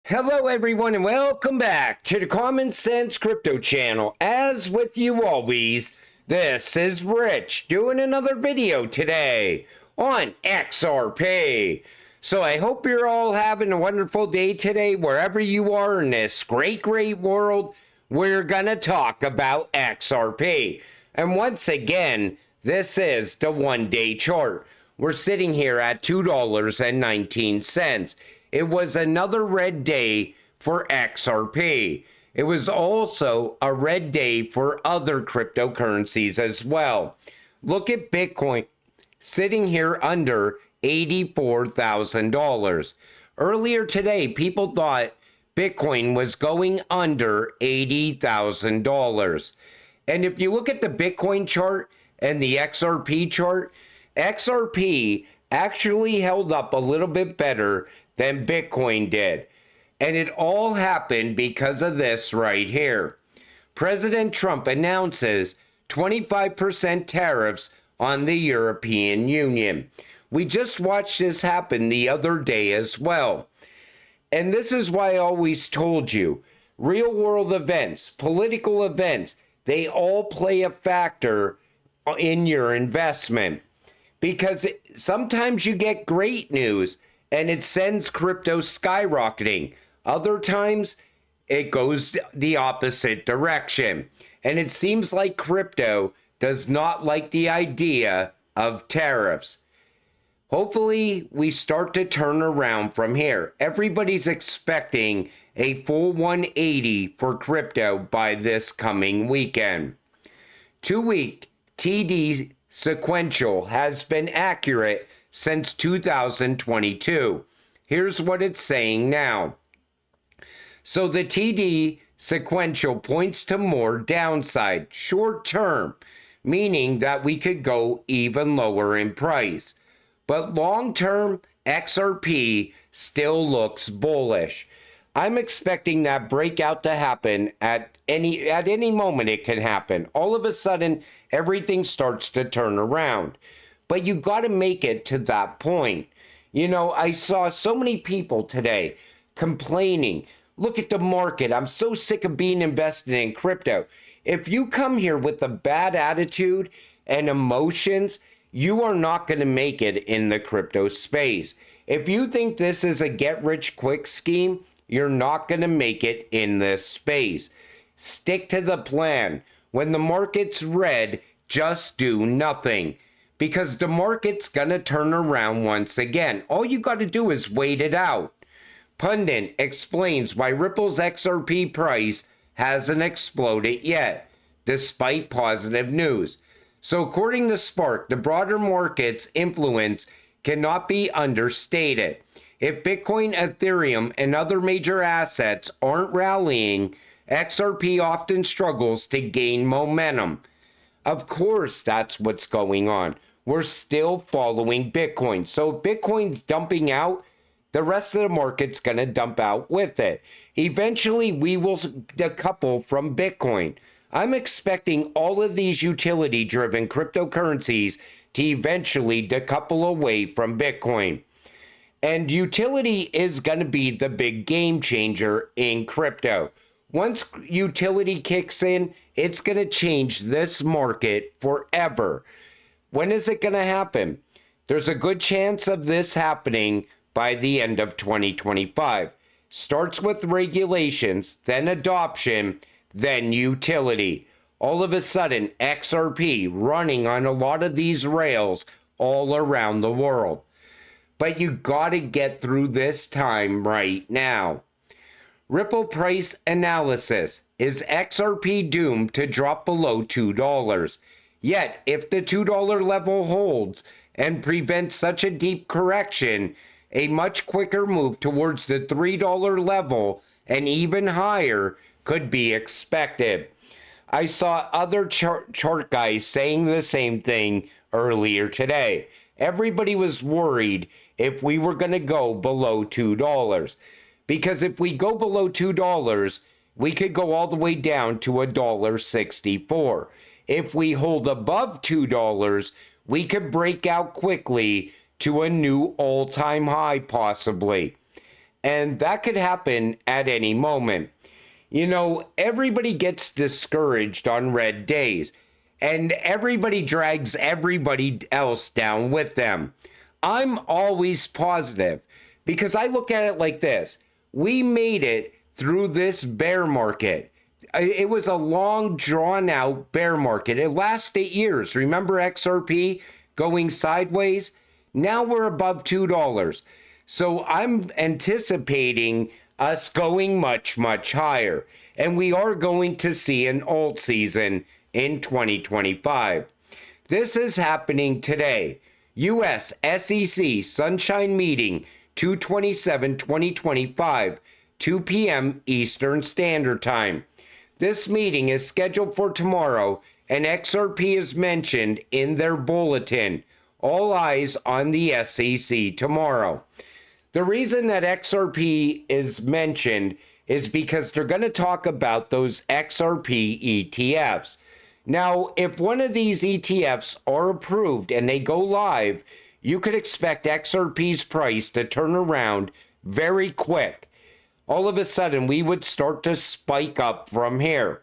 Hello everyone and welcome back to the Common Sense Crypto channel. As with you always, this is Rich doing another video today on XRP. So I hope you're all having a wonderful day today wherever you are in this great world. We're gonna talk about XRP. And once again, this is the one-day chart. We're sitting here at $2.19. It was another red day for XRP. It was also a red day for other cryptocurrencies as well. Look at Bitcoin sitting here under $84,000. Earlier today, people thought Bitcoin was going under $80,000. And if you look at the Bitcoin chart and the XRP chart, XRP actually held up a little bit better than Bitcoin did. And it all happened because of this right here. President Trump announces 25% tariffs on the European Union. We just watched this happen the other day as well. And this is why I always told you, real world events, political events, they all play a factor in your investment. Because sometimes you get great news and it sends crypto skyrocketing. Other times, it goes the opposite direction. And it seems like crypto does not like the idea of tariffs. Hopefully, we start to turn around from here. Everybody's expecting a full 180 for crypto by this coming weekend. 2-week TD sequential has been accurate since 2022. Here's what it's saying now. So the TD sequential points to more downside short term, meaning that we could go even lower in price. But long term, XRP still looks bullish. I'm expecting that breakout to happen at any moment. It can happen. All of a sudden, everything starts to turn around. But you got to make it to that point. You know, I saw so many people today complaining, look at the market. I'm so sick of being invested in crypto. If you come here with a bad attitude and emotions, you are not going to make it in the crypto space. If you think this is a get-rich-quick scheme, you're not going to make it in this space. Stick to the plan. When the market's red, just do nothing. Because the market's going to turn around once again. All you got to do is wait it out. Pundit explains why Ripple's XRP price hasn't exploded yet, despite positive news. So according to Spark, the broader market's influence cannot be understated. If Bitcoin, Ethereum, and other major assets aren't rallying, XRP often struggles to gain momentum. Of course, that's what's going on. We're still following Bitcoin. So if Bitcoin's dumping out, the rest of the market's going to dump out with it. Eventually, we will decouple from Bitcoin. I'm expecting all of these utility-driven cryptocurrencies to eventually decouple away from Bitcoin. And utility is going to be the big game changer in crypto. Once utility kicks in, it's going to change this market forever. When is it going to happen? There's a good chance of this happening by the end of 2025. Starts with regulations, then adoption, then utility. All of a sudden, XRP running on a lot of these rails all around the world. But you got to get through this time right now. Ripple price analysis. Is XRP doomed to drop below $2? Yet, if the $2 level holds and prevents such a deep correction, a much quicker move towards the $3 level and even higher could be expected. I saw other chart guys saying the same thing earlier today. Everybody was worried if we were going to go below $2. Because if we go below $2, we could go all the way down to $1.64. If we hold above $2, we could break out quickly to a new all-time high possibly. and that could happen at any moment. You know, everybody gets discouraged on red days, and everybody drags everybody else down with them. I'm always positive because I look at it like this. We made it through this bear market. It was a long, drawn out bear market. It lasted 8 years. Remember XRP going sideways? Now we're above $2. So I'm anticipating us going much, much higher. And we are going to see an alt season in 2025. This is happening today. U.S. SEC Sunshine Meeting 2/27/2025, 2 p.m. Eastern Standard Time. This meeting is scheduled for tomorrow, and XRP is mentioned in their bulletin. All eyes on the SEC tomorrow. The reason that XRP is mentioned is because they're going to talk about those XRP ETFs. Now, if one of these ETFs are approved and they go live, you could expect XRP's price to turn around very quick. All of a sudden, we would start to spike up from here.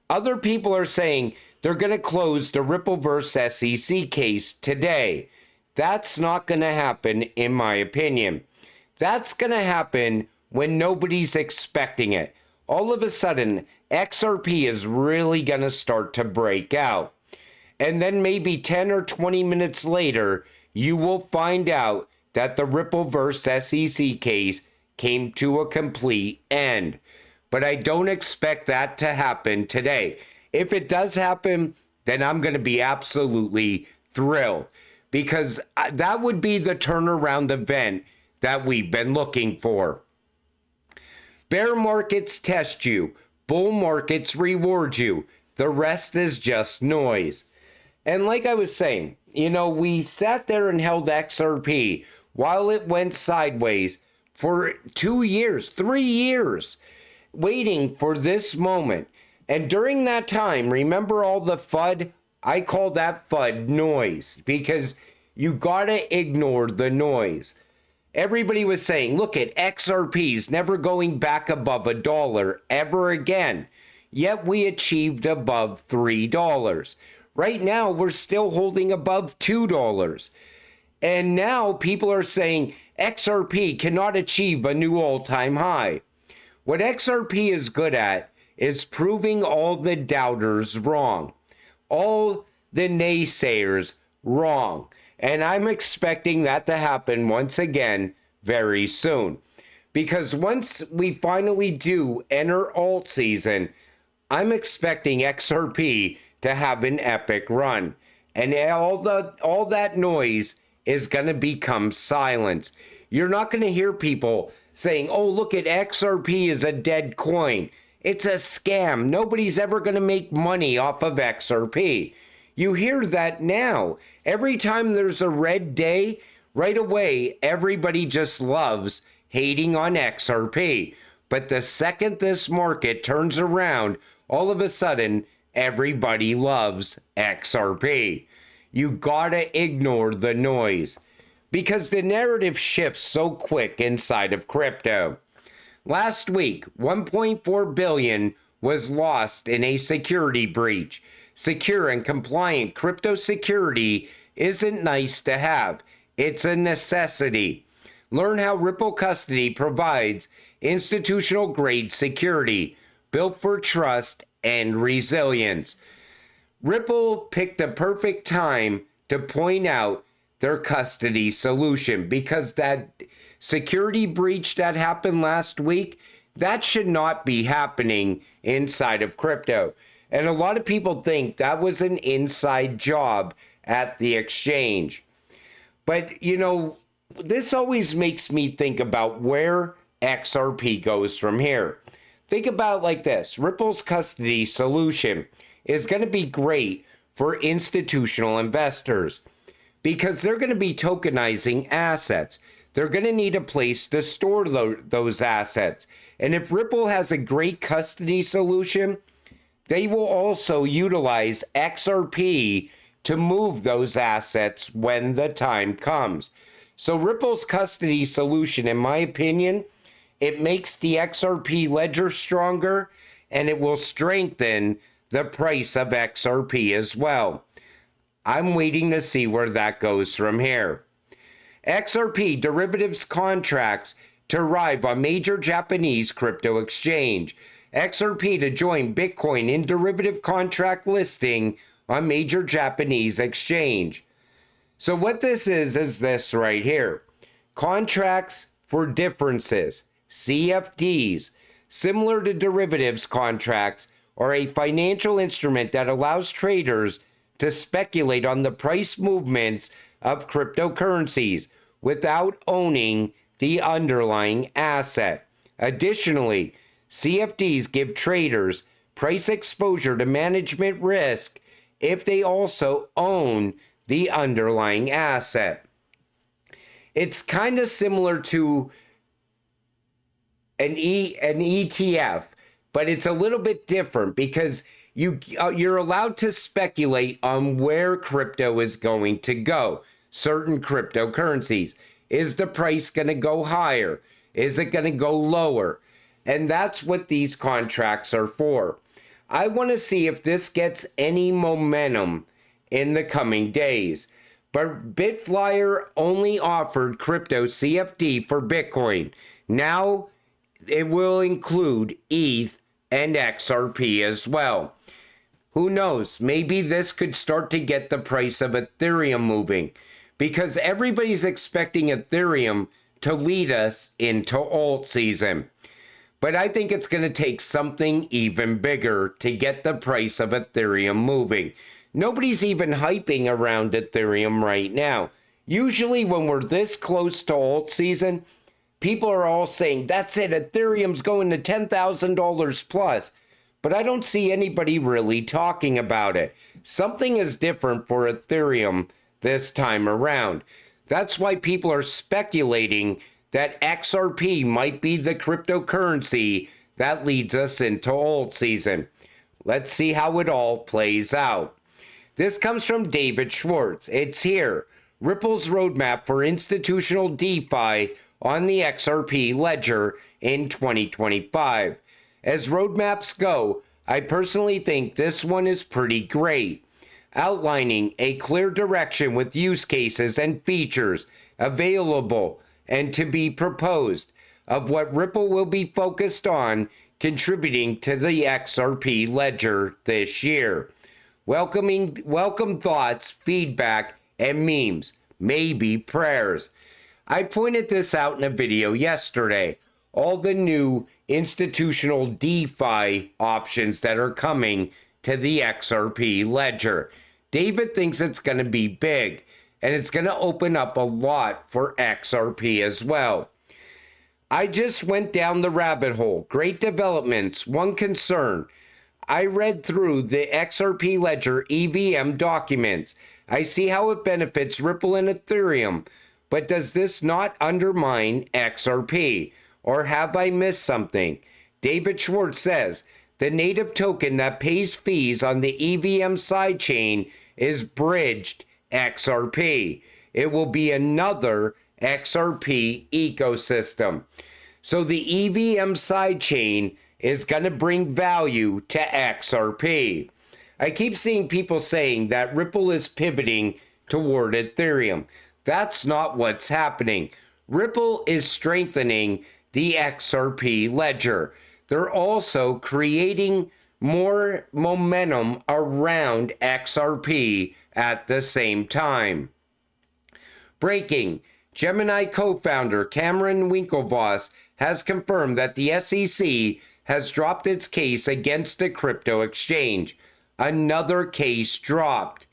Other people are saying they're going to close the Rippleverse SEC case today. That's not going to happen, in my opinion. That's going to happen when nobody's expecting it. All of a sudden, XRP is really going to start to break out. And then maybe 10 or 20 minutes later, you will find out that the Rippleverse SEC case came to a complete end. But I don't expect that to happen today. If it does happen, then I'm going to be absolutely thrilled, because that would be the turnaround event that we've been looking for. Bear markets test you. Bull markets reward you. The rest is just noise. And like I was saying, you know, we sat there and held XRP while it went sideways for 2 years, 3 years, waiting for this moment. And during that time, remember all the FUD? I call that FUD noise, because you gotta ignore the noise. Everybody was saying, look at XRP's never going back above $1 ever again. Yet we achieved above $3. Right now, we're still holding above $2. And now people are saying XRP cannot achieve a new all-time high. What XRP is good at is proving all the doubters wrong, all the naysayers wrong. And I'm expecting that to happen once again very soon. Because once we finally do enter alt season, I'm expecting XRP to have an epic run. And all that noise is going to become silence. You're not going to hear people saying, oh, look at XRP is a dead coin. It's a scam. Nobody's ever going to make money off of XRP. You hear that now. Every time there's a red day, right away, everybody just loves hating on XRP. But the second this market turns around, all of a sudden, everybody loves XRP. You gotta ignore the noise, because the narrative shifts so quick inside of crypto. Last week, 1.4 billion was lost in a security breach. Secure and compliant crypto security isn't nice to have. It's a necessity. Learn how Ripple Custody provides institutional grade security built for trust and resilience. Ripple picked the perfect time to point out their custody solution, because that security breach that happened last week, that should not be happening inside of crypto. And a lot of people think that was an inside job at the exchange. But, you know, this always makes me think about where XRP goes from here. Think about it like this. Ripple's custody solution is going to be great for institutional investors, because they're going to be tokenizing assets. They're going to need a place to store those assets. And if Ripple has a great custody solution, they will also utilize XRP to move those assets when the time comes. So Ripple's custody solution, in my opinion, it makes the XRP ledger stronger, and it will strengthen the price of XRP as well. I'm waiting to see where that goes from here. XRP derivatives contracts to arrive on major Japanese crypto exchange. XRP to join Bitcoin in derivative contract listing on major Japanese exchange. So what this is this right here. Contracts for differences, CFDs, similar to derivatives contracts, are a financial instrument that allows traders to speculate on the price movements of cryptocurrencies without owning the underlying asset. Additionally, CFDs give traders price exposure to management risk if they also own the underlying asset. It's kind of similar to an ETF, but it's a little bit different because you're allowed to speculate on where crypto is going to go. Certain cryptocurrencies. Is the price going to go higher? Is it going to go lower? And that's what these contracts are for. I want to see if this gets any momentum in the coming days. But Bitflyer only offered crypto CFD for Bitcoin. Now it will include ETH and XRP as well. Who knows? Maybe this could start to get the price of Ethereum moving, because everybody's expecting Ethereum to lead us into alt season. But I think it's going to take something even bigger to get the price of Ethereum moving. Nobody's even hyping around Ethereum right now. Usually when we're this close to alt season, people are all saying, that's it, Ethereum's going to $10,000 plus. But I don't see anybody really talking about it. Something is different for Ethereum this time around. That's why people are speculating that XRP might be the cryptocurrency that leads us into alt season. Let's see how it all plays out. This comes from David Schwartz. It's here. Ripple's roadmap for institutional DeFi on the XRP ledger in 2025. As roadmaps go, I personally think this one is pretty great, outlining a clear direction with use cases and features available and to be proposed of what Ripple will be focused on contributing to the XRP ledger this year. Welcome thoughts, feedback, and memes, maybe prayers. I pointed this out in a video yesterday. All the new institutional DeFi options that are coming to the XRP ledger. David thinks it's going to be big, and it's going to open up a lot for XRP as well. I just went down the rabbit hole. Great developments. One concern. I read through the XRP ledger EVM documents. I see how it benefits Ripple and Ethereum, but does this not undermine XRP? Or have I missed something? David Schwartz says, the native token that pays fees on the EVM sidechain is bridged XRP. It will be another XRP ecosystem. So the EVM sidechain is going to bring value to XRP. I keep seeing people saying that Ripple is pivoting toward Ethereum. That's not what's happening. Ripple is strengthening the XRP ledger. They're also creating more momentum around XRP at the same time. Breaking. Gemini co-founder Cameron Winklevoss has confirmed that the SEC has dropped its case against the crypto exchange. Another case dropped.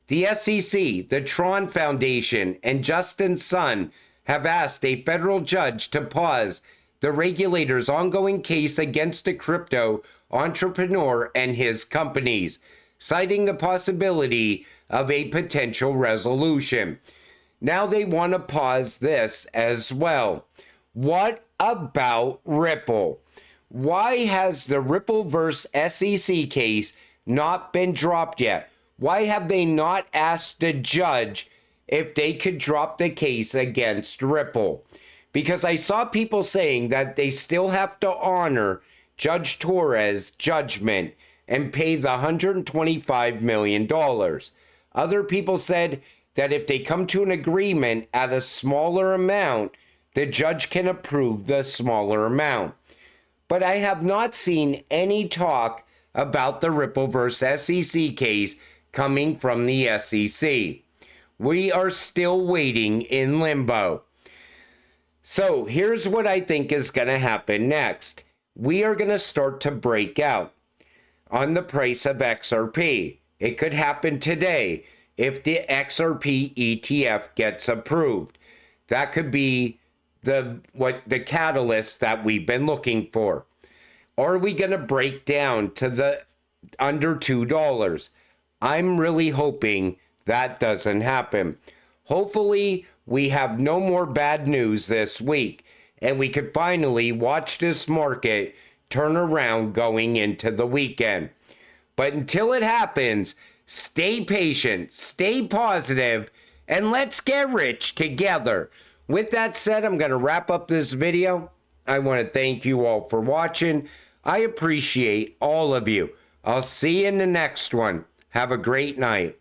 The SEC, the Tron Foundation, and Justin Sun have asked a federal judge to pause the regulator's ongoing case against a crypto entrepreneur and his companies, citing the possibility of a potential resolution. Now they want to pause this as well. What about Ripple? Why has the Ripple vs. SEC case not been dropped yet? Why have they not asked the judge if they could drop the case against Ripple? because I saw people saying that they still have to honor Judge Torres' judgment and pay the $125 million. Other people said that if they come to an agreement at a smaller amount, the judge can approve the smaller amount. But I have not seen any talk about the Ripple versus SEC case coming from the SEC. We are still waiting in limbo. So here's what I think is going to happen next. We are going to start to break out on the price of XRP. It could happen today if the XRP ETF gets approved. That could be the catalyst that we've been looking for. Are we going to break down to the under $2? I'm really hoping that doesn't happen. Hopefully, we have no more bad news this week, and we could finally watch this market turn around going into the weekend. But until it happens, stay patient, stay positive, and let's get rich together. With that said, I'm going to wrap up this video. I want to thank you all for watching. I appreciate all of you. I'll see you in the next one. Have a great night.